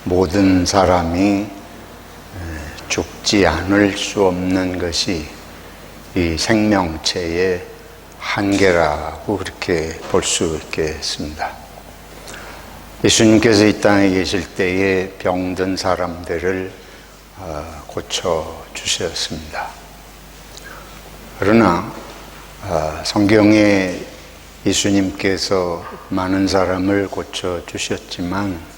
모든 사람이 죽지 않을 수 없는 것이 이 생명체의 한계라고 그렇게 볼 수 있겠습니다. 예수님께서 이 땅에 계실 때에 병든 사람들을 고쳐주셨습니다. 그러나 성경에 예수님께서 많은 사람을 고쳐주셨지만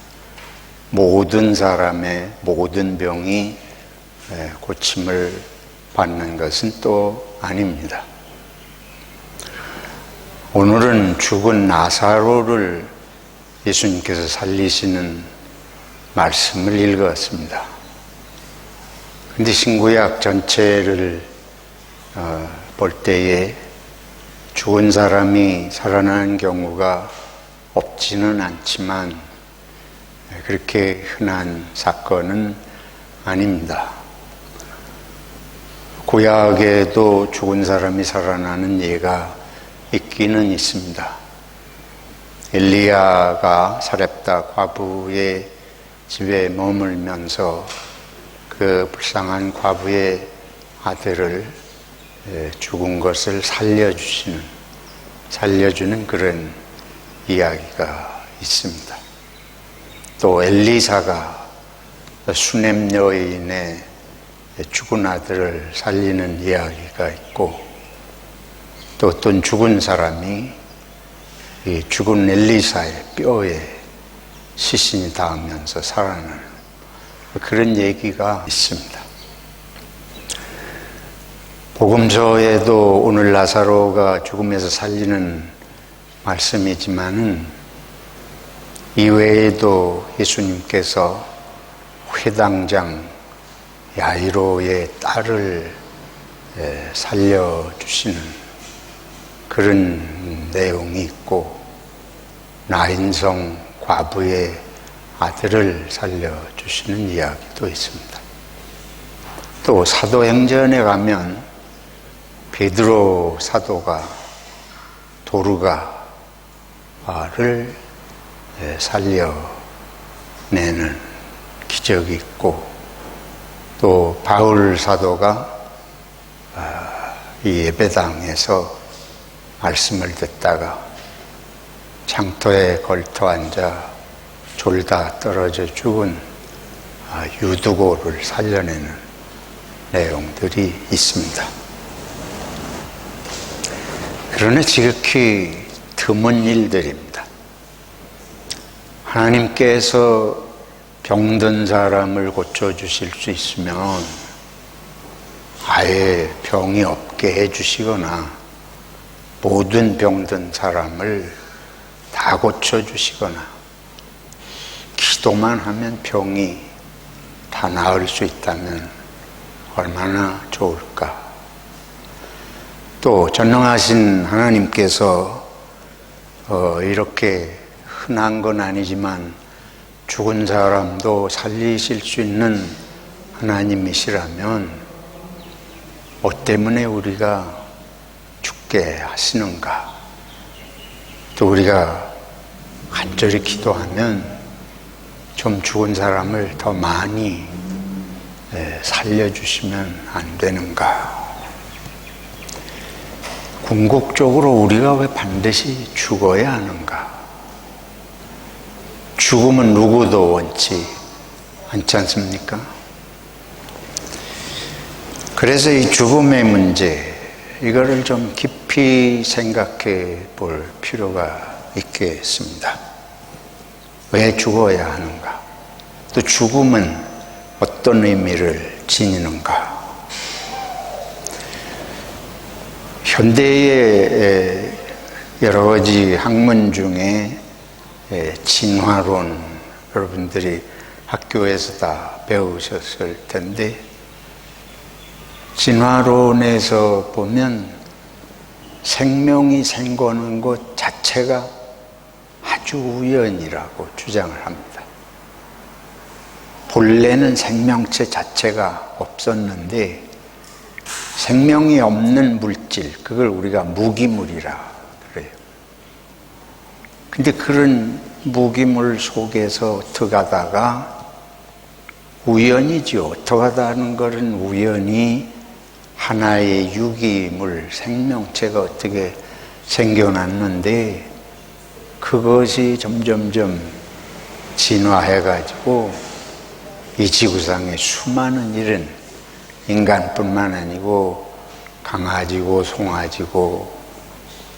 모든 사람의 모든 병이 고침을 받는 것은 또 아닙니다. 오늘은 죽은 나사로를 예수님께서 살리시는 말씀을 읽었습니다. 그런데 신구약 전체를 볼 때에 죽은 사람이 살아나는 경우가 없지는 않지만 그렇게 흔한 사건은 아닙니다. 구약에도 죽은 사람이 살아나는 예가 있기는 있습니다. 엘리야가 사렙다 과부의 집에 머물면서 그 불쌍한 과부의 아들을 죽은 것을 살려주는 그런 이야기가 있습니다. 또 엘리사가 수넴 여인의 죽은 아들을 살리는 이야기가 있고, 또 어떤 죽은 사람이 이 죽은 엘리사의 뼈에 시신이 닿으면서 살아나는 그런 얘기가 있습니다. 복음서에도 오늘 나사로가 죽음에서 살리는 말씀이지만은 이외에도 예수님께서 회당장 야이로의 딸을 살려주시는 그런 내용이 있고, 나인성 과부의 아들을 살려주시는 이야기도 있습니다. 또 사도행전에 가면 베드로 사도가 도르가를 살려내는 기적이 있고, 또 바울 사도가 이 예배당에서 말씀을 듣다가 창터에 걸터 앉아 졸다 떨어져 죽은 유두고를 살려내는 내용들이 있습니다. 그러나 지극히 드문 일들입니다. 하나님께서 병든 사람을 고쳐주실 수 있으면 아예 병이 없게 해주시거나 모든 병든 사람을 다 고쳐주시거나 기도만 하면 병이 다 나을 수 있다면 얼마나 좋을까. 또 전능하신 하나님께서 이렇게 흔한 건 아니지만 죽은 사람도 살리실 수 있는 하나님이시라면 뭐 때문에 우리가 죽게 하시는가. 또 우리가 간절히 기도하면 좀 죽은 사람을 더 많이 살려주시면 안 되는가. 궁극적으로 우리가 왜 반드시 죽어야 하는가. 죽음은 누구도 원치 않지 않습니까? 그래서 이 죽음의 문제, 이거를 좀 깊이 생각해 볼 필요가 있겠습니다. 왜 죽어야 하는가? 또 죽음은 어떤 의미를 지니는가? 현대의 여러 가지 학문 중에 진화론, 여러분들이 학교에서 다 배우셨을 텐데, 진화론에서 보면 생명이 생기는 것 자체가 아주 우연이라고 주장을 합니다. 본래는 생명체 자체가 없었는데 생명이 없는 물질, 그걸 우리가 무기물이라 그래요. 근데 그런 무기물 속에서 들어가다가 우연이죠. 어떡하다 하는 것은 우연히 하나의 유기물, 생명체가 어떻게 생겨났는데 그것이 점점점 진화해가지고 이 지구상에 수많은 일은 인간뿐만 아니고 강아지고 송아지고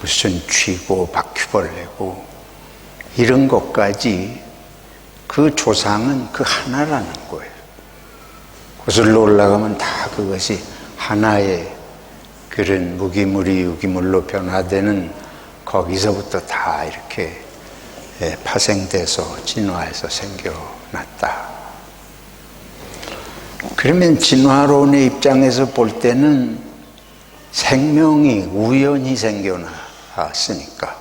무슨 쥐고 바퀴벌레고 이런 것까지 그 조상은 그 하나라는 거예요. 거슬러 올라가면 다 그것이 하나의 그런 무기물이 유기물로 변화되는 거기서부터 다 이렇게 파생돼서 진화해서 생겨났다. 그러면 진화론의 입장에서 볼 때는 생명이 우연히 생겨났으니까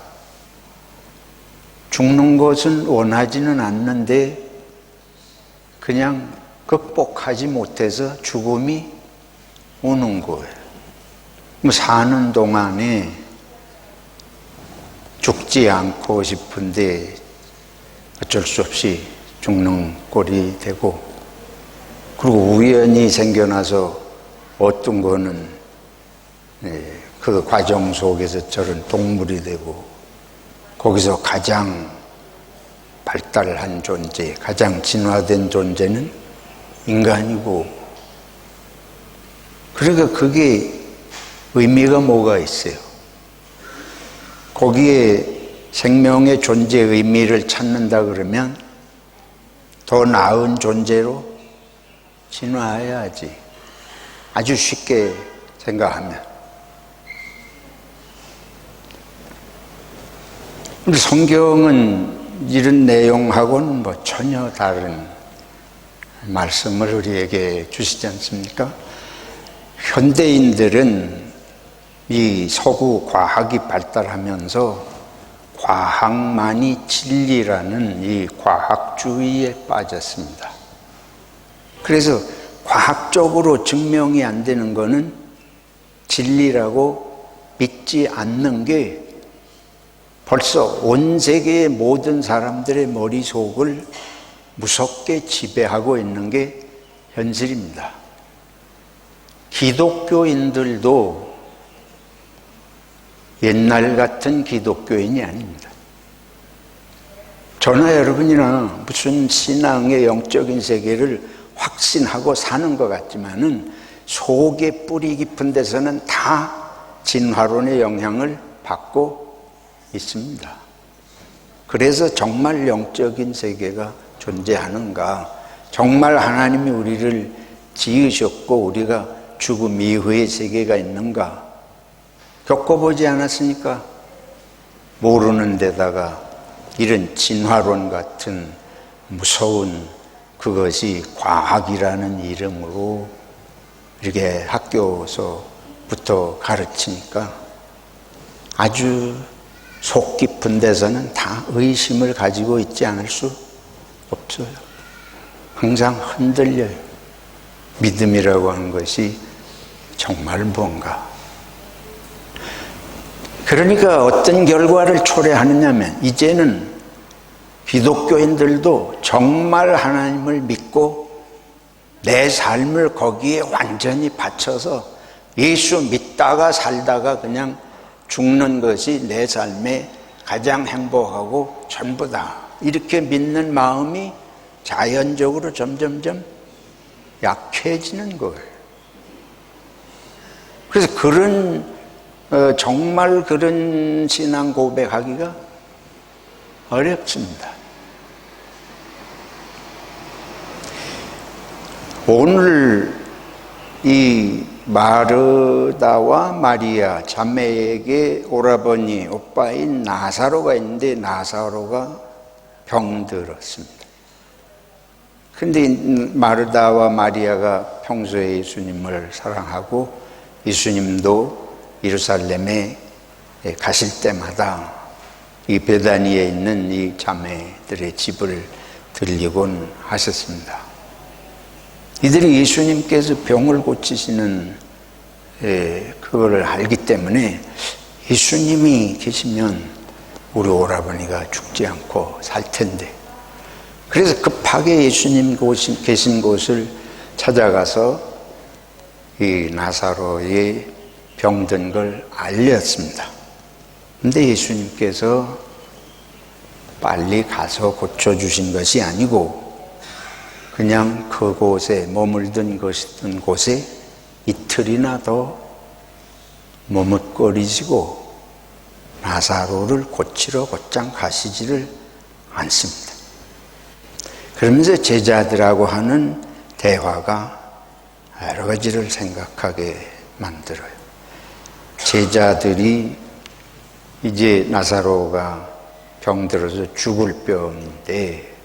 죽는 것은 원하지는 않는데 그냥 극복하지 못해서 죽음이 오는 거예요. 사는 동안에 죽지 않고 싶은데 어쩔 수 없이 죽는 꼴이 되고, 그리고 우연히 생겨나서 어떤 거는 그 과정 속에서 저런 동물이 되고, 거기서 가장 발달한 존재, 가장 진화된 존재는 인간이고, 그러니까 그게 의미가 뭐가 있어요? 거기에 생명의 존재 의미를 찾는다 그러면 더 나은 존재로 진화해야지. 아주 쉽게 생각하면. 성경은 이런 내용하고는 전혀 다른 말씀을 우리에게 주시지 않습니까? 현대인들은 이 서구 과학이 발달하면서 과학만이 진리라는 이 과학주의에 빠졌습니다. 그래서 과학적으로 증명이 안 되는 거는 진리라고 믿지 않는 게 벌써 온 세계의 모든 사람들의 머릿속을 무섭게 지배하고 있는 게 현실입니다. 기독교인들도 옛날 같은 기독교인이 아닙니다. 저나 여러분이나 무슨 신앙의 영적인 세계를 확신하고 사는 것 같지만은 속에 뿌리 깊은 데서는 다 진화론의 영향을 받고 있습니다. 그래서 정말 영적인 세계가 존재하는가? 정말 하나님이 우리를 지으셨고 우리가 죽음 이후의 세계가 있는가? 겪어보지 않았으니까 모르는 데다가 이런 진화론 같은 무서운 그것이 과학이라는 이름으로 이렇게 학교에서부터 가르치니까 아주 속 깊은 데서는 다 의심을 가지고 있지 않을 수 없어요. 항상 흔들려요. 믿음이라고 하는 것이 정말 뭔가. 그러니까 어떤 결과를 초래하느냐면 이제는 기독교인들도 정말 하나님을 믿고 내 삶을 거기에 완전히 바쳐서 예수 믿다가 살다가 그냥 죽는 것이 내 삶의 가장 행복하고 전부다. 이렇게 믿는 마음이 자연적으로 점점점 약해지는 거예요. 그래서 정말 그런 신앙 고백하기가 어렵습니다. 오늘 이 마르다와 마리아 자매에게 오라버니, 오빠인 나사로가 있는데 나사로가 병들었습니다. 근데 마르다와 마리아가 평소에 예수님을 사랑하고 예수님도 예루살렘에 가실 때마다 이 베다니에 있는 이 자매들의 집을 들리곤 하셨습니다. 이들이 예수님께서 병을 고치시는 그거를 알기 때문에 예수님이 계시면 우리 오라버니가 죽지 않고 살 텐데 그래서 급하게 예수님 계신 곳을 찾아가서 이 나사로의 병든 걸 알렸습니다. 근데 예수님께서 빨리 가서 고쳐주신 것이 아니고 그냥 그곳에 머물던 곳에 이틀이나 더 머뭇거리시고 나사로를 고치러 곧장 가시지를 않습니다. 그러면서 제자들하고 하는 대화가 여러 가지를 생각하게 만들어요. 제자들이 이제 나사로가 병들어서 죽을 병인데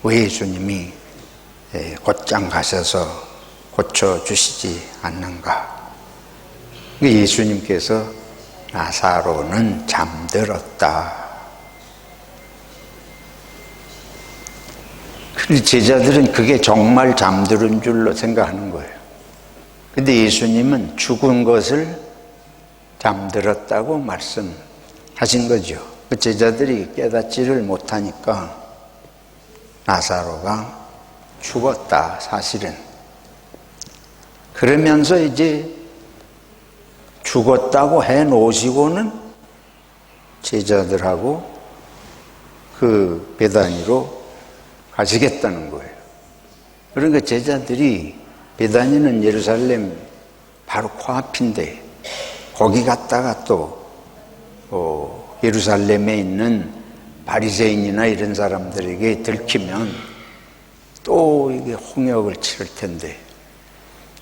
왜 예수님이 곧장 가셔서 고쳐주시지 않는가? 예수님께서 나사로는 잠들었다. 근데 제자들은 그게 정말 잠들은 줄로 생각하는 거예요. 근데 예수님은 죽은 것을 잠들었다고 말씀하신 거죠. 그 제자들이 깨닫지를 못하니까 나사로가 죽었다, 사실은. 그러면서 이제 죽었다고 해 놓으시고는 제자들하고 그 베다니로 가시겠다는 거예요. 그러니까 제자들이 베다니는 예루살렘 바로 코앞인데 거기 갔다가 또 예루살렘에 있는 바리새인이나 이런 사람들에게 들키면 또 이게 홍역을 치를 텐데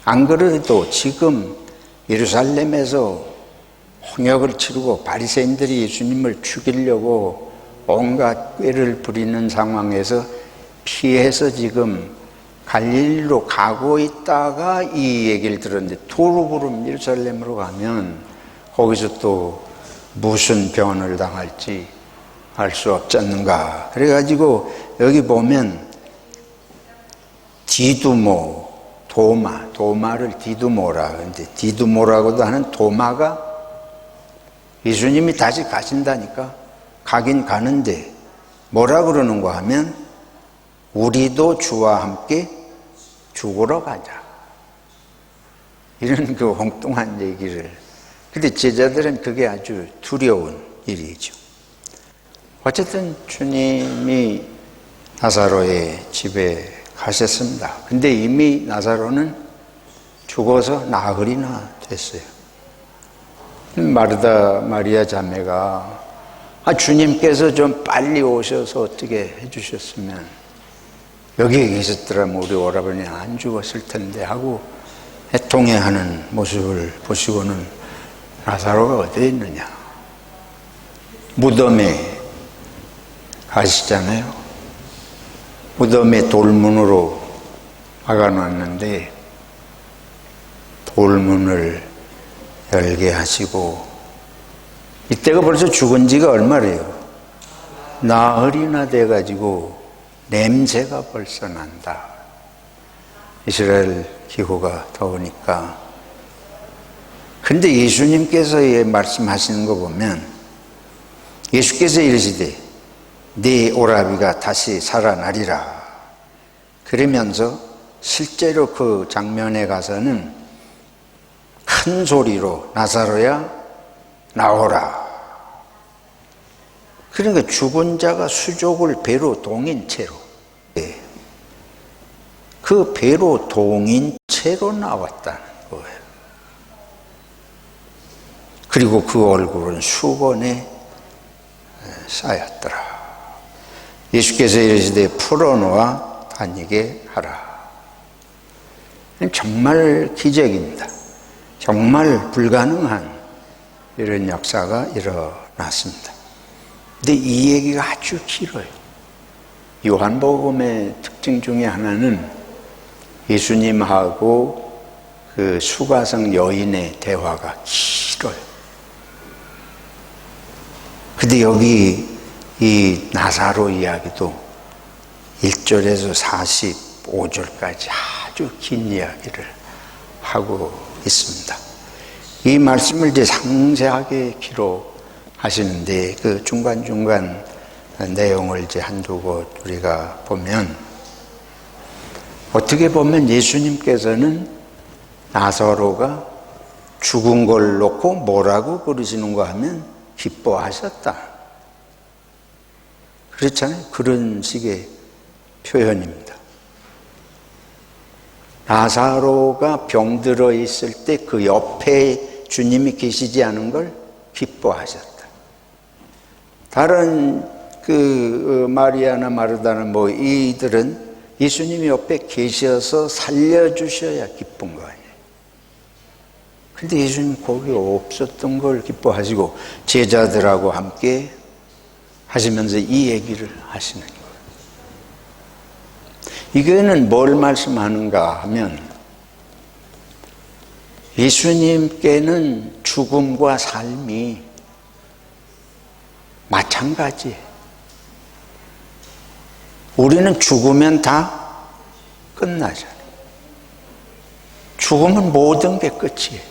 안 그래도 지금 예루살렘에서 홍역을 치르고 바리새인들이 예수님을 죽이려고 온갖 꾀를 부리는 상황에서 피해서 지금 갈릴리로 가고 있다가 이 얘기를 들었는데 도루구름 예루살렘으로 가면 거기서 또 무슨 변을 당할지 알 수 없지 않는가. 그래가지고 여기 보면 디두모, 도마를 디두모라. 근데 디두모라고도 하는 도마가 예수님이 다시 가신다니까 가긴 가는데 뭐라 그러는가 하면 우리도 주와 함께 죽으러 가자. 이런 그 엉뚱한 얘기를. 근데 제자들은 그게 아주 두려운 일이죠. 어쨌든 주님이 나사로의 집에 가셨습니다. 근데 이미 나사로는 죽어서 나흘이나 됐어요. 마르다 마리아 자매가 주님께서 좀 빨리 오셔서 어떻게 해주셨으면 여기에 계셨더라면 우리 오라버니 안 죽었을 텐데 하고 애통해하는 모습을 보시고는 나사로가 어디에 있느냐? 무덤에 가시잖아요. 무덤에 돌문으로 막아놨는데 돌문을 열게 하시고 이때가 벌써 죽은 지가 얼마래요? 나흘이나 돼가지고 냄새가 벌써 난다. 이스라엘 기후가 더우니까. 근데 예수님께서 말씀하시는 거 보면 예수께서 이르시되 네 오라비가 다시 살아나리라. 그러면서 실제로 그 장면에 가서는 큰 소리로 나사로야 나오라. 그러니까 죽은 자가 수족을 배로 동인 채로 그 배로 동인 채로 나왔다는 거예요. 그리고 그 얼굴은 수건에 쌓였더라. 예수께서 이르시되 풀어놓아 다니게 하라. 정말 기적입니다. 정말 불가능한 이런 역사가 일어났습니다. 근데 이 얘기가 아주 길어요. 요한복음의 특징 중에 하나는 예수님하고 그 수가성 여인의 대화가 길어요. 근데 여기 이 나사로 이야기도 1절에서 45절까지 아주 긴 이야기를 하고 있습니다. 이 말씀을 이제 상세하게 기록하시는데 그 중간중간 내용을 이제 한두 곳 우리가 보면, 어떻게 보면 예수님께서는 나사로가 죽은 걸 놓고 뭐라고 그러시는가 하면 기뻐하셨다. 그렇잖아요. 그런 식의 표현입니다. 나사로가 병들어 있을 때 그 옆에 주님이 계시지 않은 걸 기뻐하셨다. 다른 마리아나 마르다나 이들은 예수님이 옆에 계셔서 살려주셔야 기쁜 거 아니에요. 근데 예수님 거기 없었던 걸 기뻐하시고 제자들하고 함께 하시면서 이 얘기를 하시는 거예요. 이거는 뭘 말씀하는가 하면, 예수님께는 죽음과 삶이 마찬가지예요. 우리는 죽으면 다 끝나잖아요. 죽으면 모든 게 끝이에요.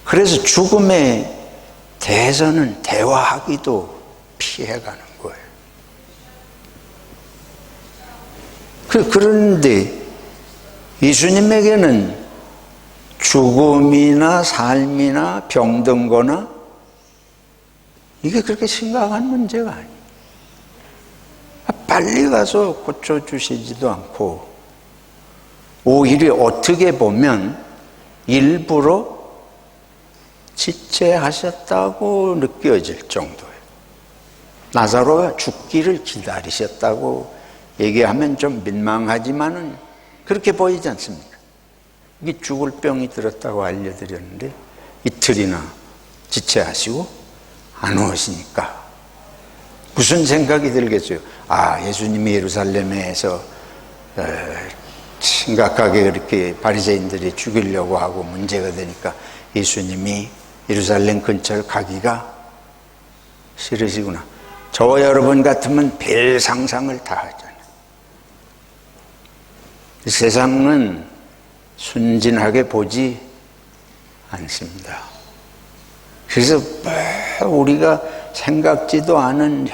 그래서 죽음에 대해서는 대화하기도 피해가는 거예요. 그런데 예수님에게는 죽음이나 삶이나 병든 거나 이게 그렇게 심각한 문제가 아니에요. 빨리 가서 고쳐주시지도 않고, 오히려 어떻게 보면 일부러 지체하셨다고 느껴질 정도예요. 나사로가 죽기를 기다리셨다고 얘기하면 좀 민망하지만은 그렇게 보이지 않습니까? 이게 죽을 병이 들었다고 알려드렸는데 이틀이나 지체하시고 안 오시니까 무슨 생각이 들겠어요? 예수님이 예루살렘에서 심각하게 그렇게 바리새인들이 죽이려고 하고 문제가 되니까 예수님이 예루살렘 근처를 가기가 싫으시구나. 저와 여러분 같으면 별 상상을 다 하잖아요. 세상은 순진하게 보지 않습니다. 그래서 우리가 생각지도 않은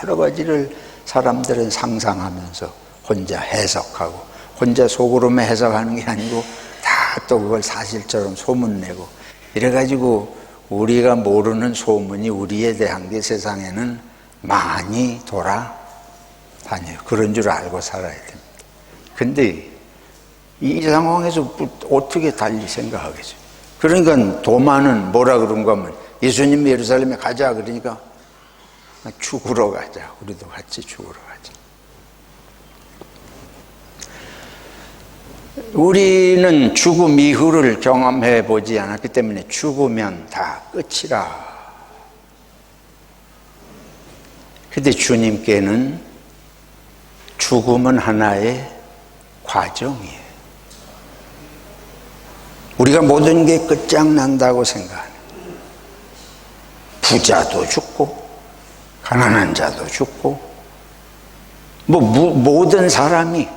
여러 가지를 사람들은 상상하면서 혼자 해석하고, 혼자 속으로만 해석하는 게 아니고 다 또 그걸 사실처럼 소문내고, 이래가지고 우리가 모르는 소문이 우리에 대한 게 세상에는 많이 돌아다녀요. 그런 줄 알고 살아야 됩니다. 근데 이 상황에서 어떻게 달리 생각하겠어요? 그러니까 도마는 뭐라 그런가 하면, 예수님이 예루살렘에 가자 그러니까 죽으러 가자. 우리도 같이 죽으러 가자. 우리는 죽음 이후를 경험해 보지 않았기 때문에 죽으면 다 끝이라. 근데 주님께는 죽음은 하나의 과정이에요. 우리가 모든 게 끝장난다고 생각하는, 부자도 죽고 가난한 자도 죽고 모든 사람이,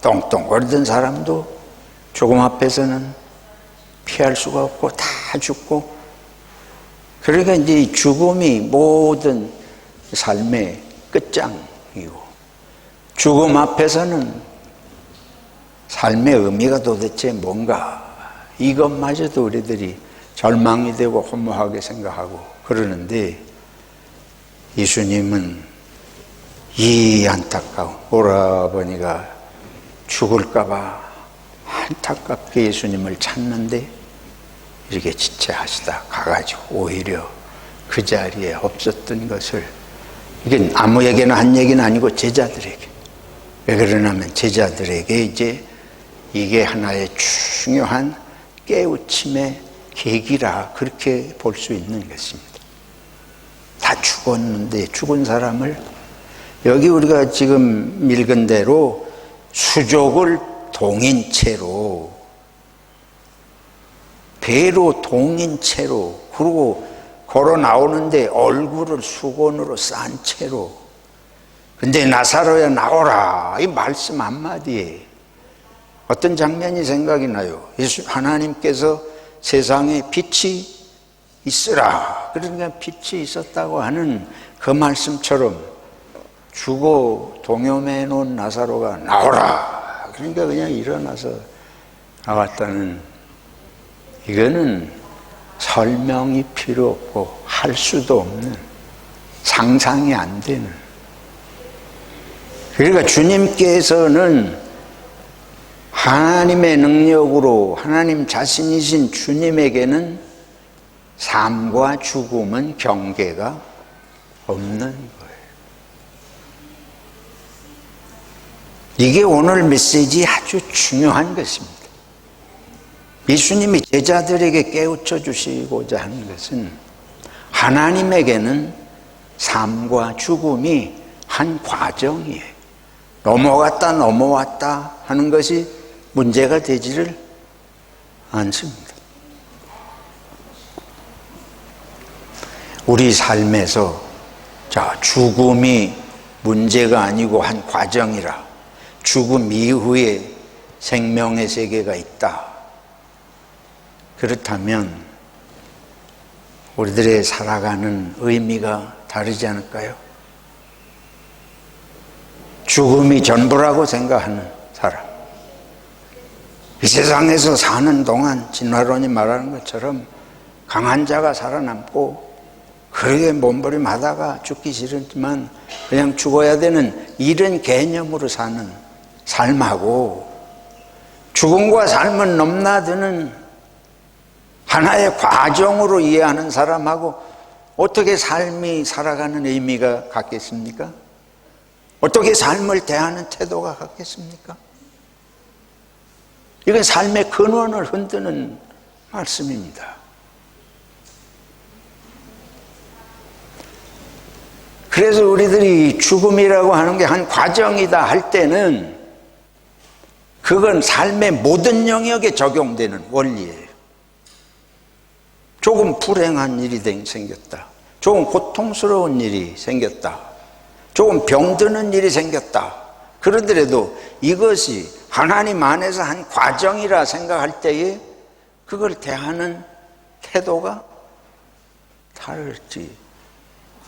똥똥거리던 사람도 죽음 앞에서는 피할 수가 없고 다 죽고, 그러니까 이제 죽음이 모든 삶의 끝장이고, 죽음 앞에서는 삶의 의미가 도대체 뭔가, 이것마저도 우리들이 절망이 되고 허무하게 생각하고 그러는데, 예수님은 이 안타까운 오라버니가 죽을까봐 안타깝게 예수님을 찾는데 이렇게 지체하시다 가가지고 오히려 그 자리에 없었던 것을, 이게 아무에게나 한 얘기는 아니고 제자들에게, 왜 그러냐면 제자들에게 이제 이게 하나의 중요한 깨우침의 계기라, 그렇게 볼 수 있는 것입니다. 다 죽었는데 죽은 사람을, 여기 우리가 지금 읽은 대로 수족을 동인 채로, 그리고 걸어 나오는데 얼굴을 수건으로 싼 채로, 근데 나사로야 나오라, 이 말씀 한마디에 어떤 장면이 생각이 나요. 하나님께서 세상에 빛이 있으라, 그러니까 빛이 있었다고 하는 그 말씀처럼 죽어 동요매 놓은 나사로가 나오라. 그러니까 그냥 일어나서 나왔다는, 이거는 설명이 필요 없고 할 수도 없는, 상상이 안 되는. 그러니까 주님께서는 하나님의 능력으로 하나님 자신이신 주님에게는 삶과 죽음은 경계가 없는 거예요. 이게 오늘 메시지 아주 중요한 것입니다. 예수님이 제자들에게 깨우쳐 주시고자 하는 것은 하나님에게는 삶과 죽음이 한 과정이에요. 넘어갔다 넘어왔다 하는 것이 문제가 되지를 않습니다. 우리 삶에서 죽음이 문제가 아니고 한 과정이라, 죽음 이후에 생명의 세계가 있다. 그렇다면 우리들의 살아가는 의미가 다르지 않을까요? 죽음이 전부라고 생각하는 사람, 이 세상에서 사는 동안 진화론이 말하는 것처럼 강한 자가 살아남고, 그러게 몸부림하다가 죽기 싫지만 그냥 죽어야 되는 이런 개념으로 사는 삶하고, 죽음과 삶은 넘나드는 하나의 과정으로 이해하는 사람하고 어떻게 삶이 살아가는 의미가 같겠습니까? 어떻게 삶을 대하는 태도가 같겠습니까? 이건 삶의 근원을 흔드는 말씀입니다. 그래서 우리들이 죽음이라고 하는 게 한 과정이다 할 때는 그건 삶의 모든 영역에 적용되는 원리예요. 조금 불행한 일이 생겼다, 조금 고통스러운 일이 생겼다, 조금 병드는 일이 생겼다, 그러더라도 이것이 하나님 안에서 한 과정이라 생각할 때에 그걸 대하는 태도가 다르지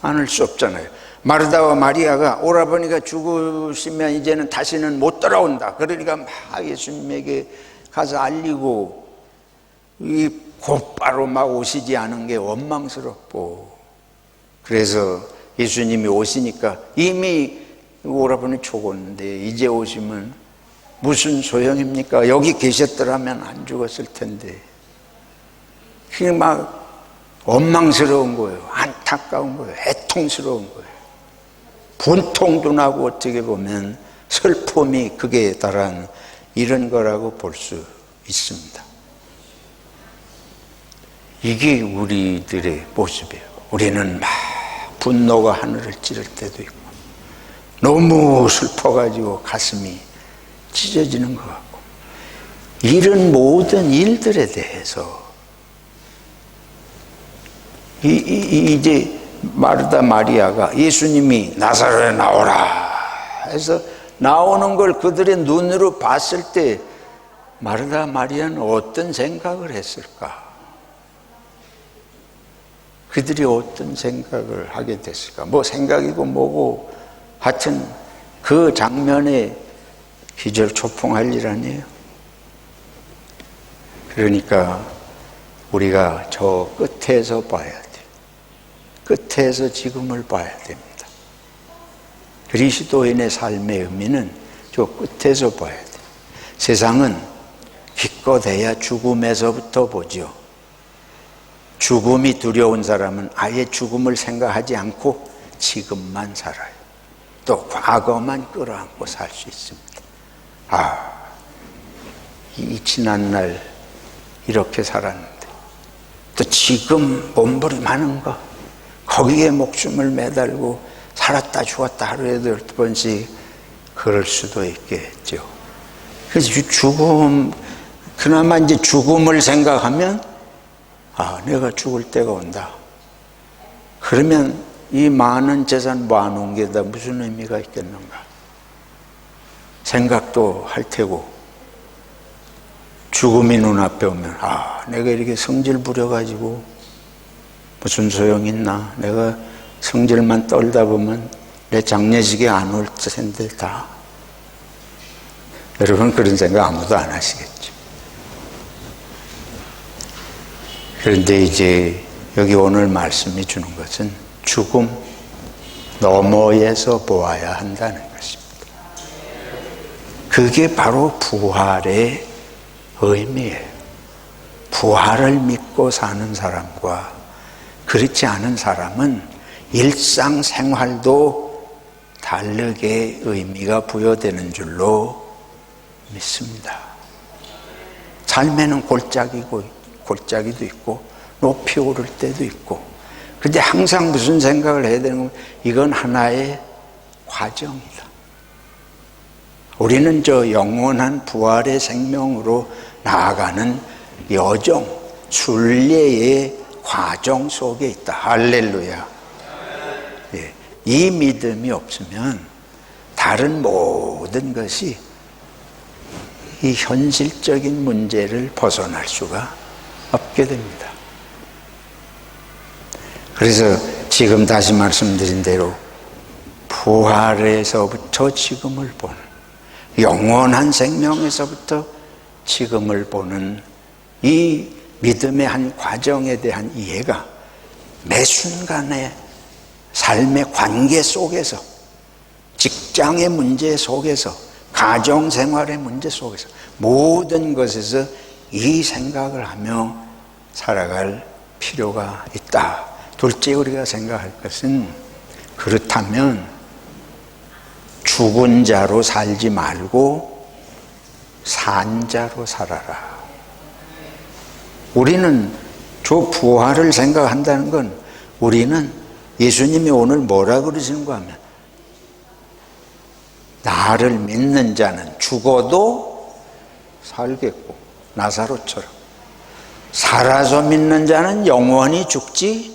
않을 수 없잖아요. 마르다와 마리아가 오라버니가 죽으시면 이제는 다시는 못 돌아온다. 그러니까 막 예수님에게 가서 알리고, 이 곧바로 막 오시지 않은 게 원망스럽고, 그래서 예수님이 오시니까 이미 오라버니 죽었는데 이제 오시면 무슨 소용입니까? 여기 계셨더라면 안 죽었을 텐데. 그게 막 원망스러운 거예요. 안타까운 거예요. 애통스러운 거예요. 분통도 나고, 어떻게 보면 슬픔이 극에 달한 이런 거라고 볼 수 있습니다. 이게 우리들의 모습이에요. 우리는 막 분노가 하늘을 찌를 때도 있고, 너무 슬퍼가지고 가슴이 찢어지는 것 같고, 이런 모든 일들에 대해서 이제 마르다 마리아가 예수님이 나사로에 나오라 해서 나오는 걸 그들의 눈으로 봤을 때 마르다 마리아는 어떤 생각을 했을까? 그들이 어떤 생각을 하게 됐을까? 뭐 생각이고 뭐고 하여튼 그 장면에 기절초풍할 일 아니에요. 그러니까 우리가 저 끝에서 봐야 돼요. 끝에서 지금을 봐야 됩니다. 그리스도인의 삶의 의미는 저 끝에서 봐야 돼요. 세상은 기껏해야 죽음에서부터 보죠. 죽음이 두려운 사람은 아예 죽음을 생각하지 않고 지금만 살아요. 또 과거만 끌어안고 살 수 있습니다. 이 지난날 이렇게 살았는데, 또 지금 몸부림하는 거, 거기에 목숨을 매달고 살았다 죽었다 하루에 12번씩 그럴 수도 있겠죠. 그래서 죽음, 그나마 이제 죽음을 생각하면 내가 죽을 때가 온다. 그러면 이 많은 재산 모아놓은 게 다 무슨 의미가 있겠는가 생각도 할 테고, 죽음이 눈앞에 오면 내가 이렇게 성질 부려가지고 무슨 소용 있나, 내가 성질만 떨다 보면 내 장례식에 안 올 텐데 다. 여러분 그런 생각 아무도 안 하시겠죠. 그런데 이제 여기 오늘 말씀이 주는 것은 죽음 너머에서 보아야 한다는 것입니다. 그게 바로 부활의 의미예요. 부활을 믿고 사는 사람과 그렇지 않은 사람은 일상생활도 다르게 의미가 부여되는 줄로 믿습니다. 삶에는 골짜기도 있고 높이 오를 때도 있고, 그런데 항상 무슨 생각을 해야 되는 건 이건 하나의 과정이다. 우리는 저 영원한 부활의 생명으로 나아가는 여정, 순례의 과정 속에 있다. 할렐루야. 예, 이 믿음이 없으면 다른 모든 것이 이 현실적인 문제를 벗어날 수가 없게 됩니다. 그래서 지금 다시 말씀드린 대로 부활에서부터 지금을 보는, 영원한 생명에서부터 지금을 보는 이 믿음의 한 과정에 대한 이해가 매 순간의 삶의 관계 속에서, 직장의 문제 속에서, 가정생활의 문제 속에서, 모든 것에서 이 생각을 하며 살아갈 필요가 있다. 둘째, 우리가 생각할 것은, 그렇다면 죽은 자로 살지 말고 산 자로 살아라. 우리는 저 부활을 생각한다는 건, 우리는 예수님이 오늘 뭐라 그러시는가 하면, 나를 믿는 자는 죽어도 살겠고, 나사로처럼 살아서 믿는 자는 영원히 죽지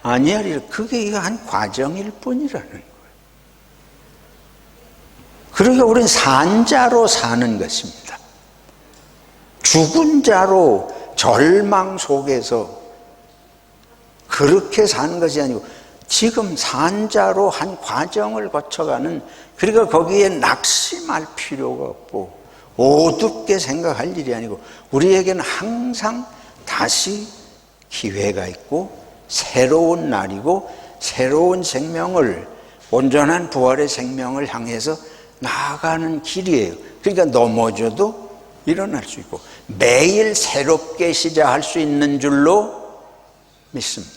아니하리라. 그게 한 과정일 뿐이라는 거예요. 그러니까 우리는 산 자로 사는 것입니다. 죽은 자로 절망 속에서 그렇게 사는 것이 아니고, 지금 산 자로 한 과정을 거쳐가는, 그러니까 거기에 낙심할 필요가 없고 어둡게 생각할 일이 아니고, 우리에게는 항상 다시 기회가 있고 새로운 날이고 새로운 생명을, 온전한 부활의 생명을 향해서 나아가는 길이에요. 그러니까 넘어져도 일어날 수 있고 매일 새롭게 시작할 수 있는 줄로 믿습니다.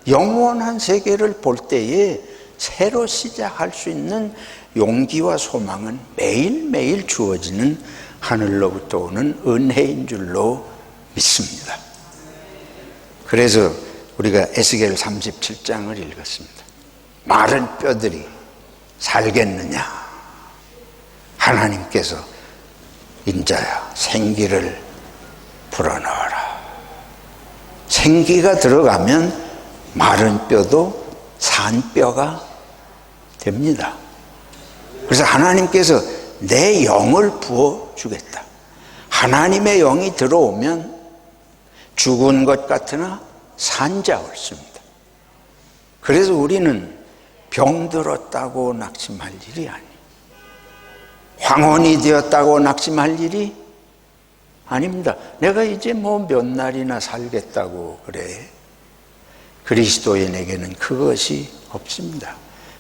영원한 세계를 볼 때에 새로 시작할 수 있는 용기와 소망은 매일매일 주어지는 하늘로부터 오는 은혜인 줄로 믿습니다. 그래서 우리가 에스겔 37장을 읽었습니다. 마른 뼈들이 살겠느냐? 하나님께서 인자야 생기를 불어넣어라. 생기가 들어가면 마른 뼈도 산 뼈가 됩니다. 그래서 하나님께서 내 영을 부어주겠다. 하나님의 영이 들어오면 죽은 것 같으나 산자 옳습니다. 그래서 우리는 병들었다고 낙심할 일이 아니에요. 황혼이 되었다고 낙심할 일이 아닙니다. 내가 이제 뭐 몇 날이나 살겠다고 그래. 그리스도인에게는 그것이 없습니다.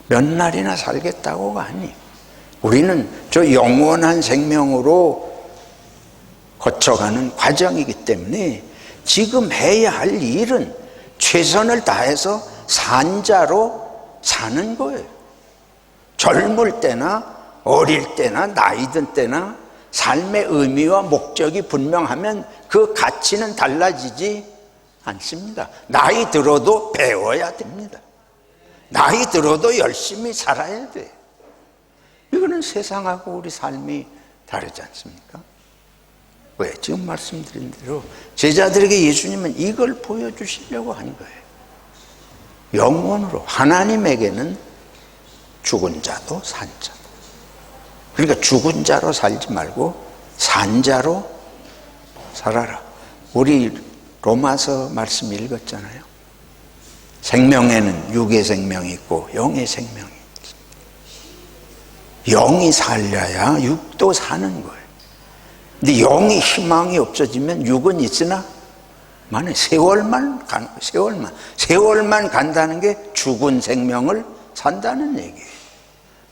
몇 날이나 살겠다고가 아니에요. 우리는 저 영원한 생명으로 거쳐가는 과정이기 때문에 지금 해야 할 일은 최선을 다해서 산자로 사는 거예요. 젊을 때나 어릴 때나 나이든 때나 삶의 의미와 목적이 분명하면 그 가치는 달라지지 않습니다. 나이 들어도 배워야 됩니다. 나이 들어도 열심히 살아야 돼요. 이거는 세상하고 우리 삶이 다르지 않습니까? 왜? 지금 말씀드린 대로 제자들에게 예수님은 이걸 보여주시려고 한 거예요. 영원으로 하나님에게는 죽은 자도 산 자도. 그러니까 죽은 자로 살지 말고 산 자로 살아라. 우리 로마서 말씀 읽었잖아요. 생명에는 육의 생명이 있고 영의 생명이 있습니다. 영이 살려야 육도 사는 거예요. 근데 영이 희망이 없어지면 육은 있으나 만약 세월만 간다는 게 죽은 생명을 산다는 얘기예요.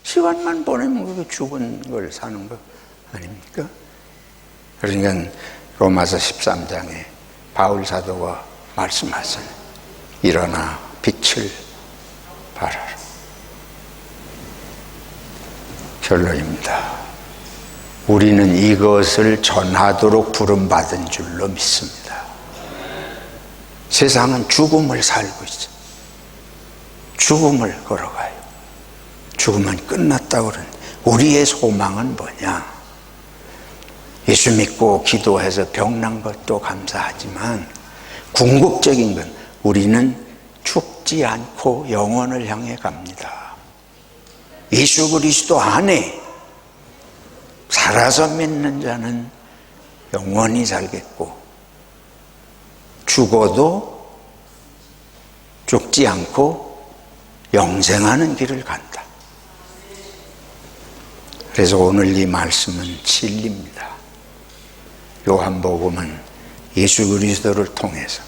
시간만 보내면 그게 죽은 걸 사는 거 아닙니까? 그러니까 로마서 13장에 바울 사도가 말씀하잖아요. 일어나 빛을 발하라. 결론입니다. 우리는 이것을 전하도록 부름받은 줄로 믿습니다. 세상은 죽음을 살고 있어요. 죽음을 걸어가요. 죽으면 끝났다고 그러는데 우리의 소망은 뭐냐? 예수 믿고 기도해서 병난 것도 감사하지만 궁극적인 건 우리는 죽지 않고 영원을 향해 갑니다. 예수 그리스도 안에 살아서 믿는 자는 영원히 살겠고 죽어도 죽지 않고 영생하는 길을 간다. 그래서 오늘 이 말씀은 진리입니다. 요한복음은 예수 그리스도를 통해서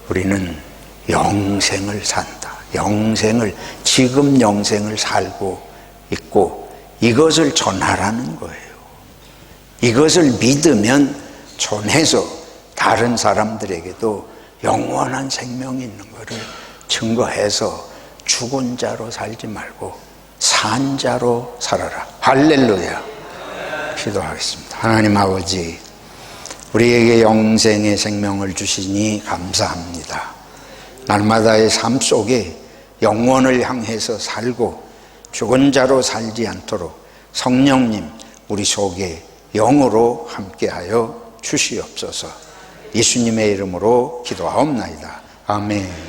우리는 영생을 산다. 지금 영생을 살고 있고 이것을 전하라는 거예요. 이것을 믿으면 전해서 다른 사람들에게도 영원한 생명이 있는 것을 증거해서 죽은 자로 살지 말고 산 자로 살아라. 할렐루야. 기도하겠습니다. 하나님 아버지, 우리에게 영생의 생명을 주시니 감사합니다. 날마다의 삶 속에 영원을 향해서 살고 죽은 자로 살지 않도록 성령님 우리 속에 영으로 함께하여 주시옵소서. 예수님의 이름으로 기도하옵나이다. 아멘.